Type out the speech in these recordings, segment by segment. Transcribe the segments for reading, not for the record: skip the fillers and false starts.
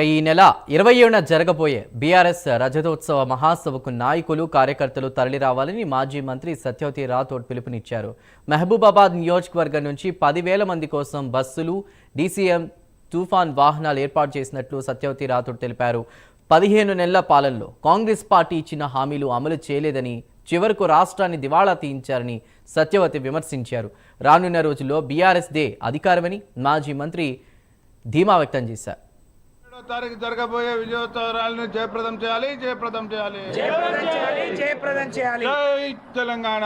ఈ నెల 27న జరగబోయే బీఆర్ఎస్ రజతోత్సవ మహాసభకు నాయకులు కార్యకర్తలు తరలిరావాలని మాజీ మంత్రి సత్యవతి రాథోడ్ పిలుపునిచ్చారు. మహబూబాబాద్ నియోజకవర్గం నుంచి 10,000 మంది కోసం బస్సులు, డీసీఎం తుఫాన్ వాహనాలు ఏర్పాటు చేసినట్లు సత్యవతి రాథోడ్ తెలిపారు. 15 నెలల పాలనలో కాంగ్రెస్ పార్టీ ఇచ్చిన హామీలు అమలు చేయలేదని, చివరకు రాష్ట్రాన్ని దివాళా తీయించారని సత్యవతి విమర్శించారు. రానున్న రోజుల్లో బీఆర్ఎస్ దే అధికారమని మాజీ మంత్రి ధీమా వ్యక్తం చేశారు. తారీఖు జరగబోయే విజయోత్సవాలను జయప్రదం చేయాలి. జై తెలంగాణ.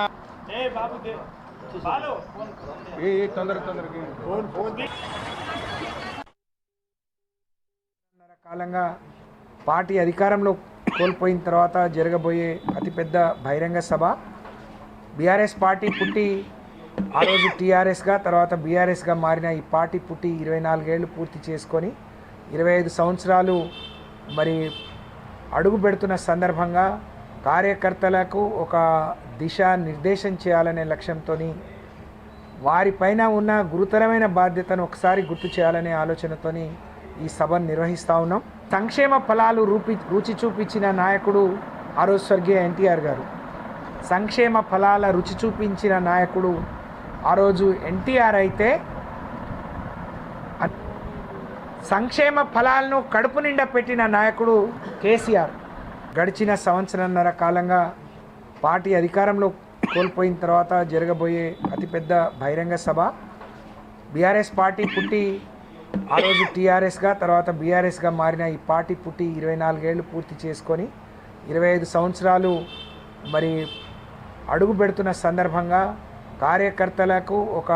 కాలంగా పార్టీ అధికారంలో కోల్పోయిన తర్వాత జరగబోయే అతిపెద్ద బహిరంగ సభ. బీఆర్ఎస్ పార్టీ పుట్టి ఆ రోజు టీఆర్ఎస్గా, తర్వాత బీఆర్ఎస్గా మారిన ఈ పార్టీ పుట్టి 24 ఏళ్ళు పూర్తి చేసుకొని 25 సంవత్సరాలు మరి అడుగు పెడుతున్న సందర్భంగా కార్యకర్తలకు ఒక దిశ నిర్దేశం చేయాలనే లక్ష్యంతో వారిపైన ఉన్న గురుతరమైన బాధ్యతను ఒకసారి గుర్తు చేయాలనే ఆలోచనతో ఈ సభను నిర్వహిస్తూ ఉన్నాం. సంక్షేమ ఫలాలు రుచి చూపించిన నాయకుడు ఆ రోజు స్వర్గీయ ఎన్టీఆర్ గారు. సంక్షేమ ఫలాల రుచి చూపించిన నాయకుడు ఆ రోజు ఎన్టీఆర్ అయితే, సంక్షేమ ఫలాలను కడుపు నిండా పెట్టిన నాయకుడు కేసీఆర్. గడిచిన సంవత్సరంన్నర కాలంగా పార్టీ అధికారంలో కోల్పోయిన తర్వాత జరగబోయే అతిపెద్ద బహిరంగ సభ. బీఆర్ఎస్ పార్టీ పుట్టి ఆ రోజు టీఆర్ఎస్గా, తర్వాత బీఆర్ఎస్గా మారిన ఈ పార్టీ పుట్టి 24 ఏళ్ళు పూర్తి చేసుకొని 25 సంవత్సరాలు మరి అడుగు పెడుతున్న సందర్భంగా కార్యకర్తలకు ఒక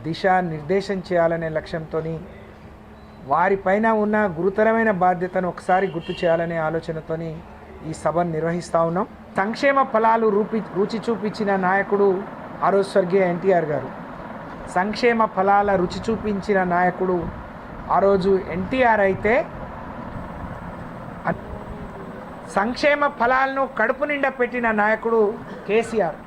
దిశ నిర్దేశం చేయాలనే లక్ష్యంతో వారిపైన ఉన్న గురుతరమైన బాధ్యతను ఒకసారి గుర్తు చేయాలనే ఆలోచనతో ఈ సభను నిర్వహిస్తూ ఉన్నాం. సంక్షేమ ఫలాలు రుచి చూపించిన నాయకుడు ఆ రోజు స్వర్గీయ ఎన్టీఆర్ గారు. సంక్షేమ ఫలాల రుచి చూపించిన నాయకుడు ఆ రోజు ఎన్టీఆర్ అయితే, సంక్షేమ ఫలాలను కడుపు నిండా పెట్టిన నాయకుడు కేసీఆర్.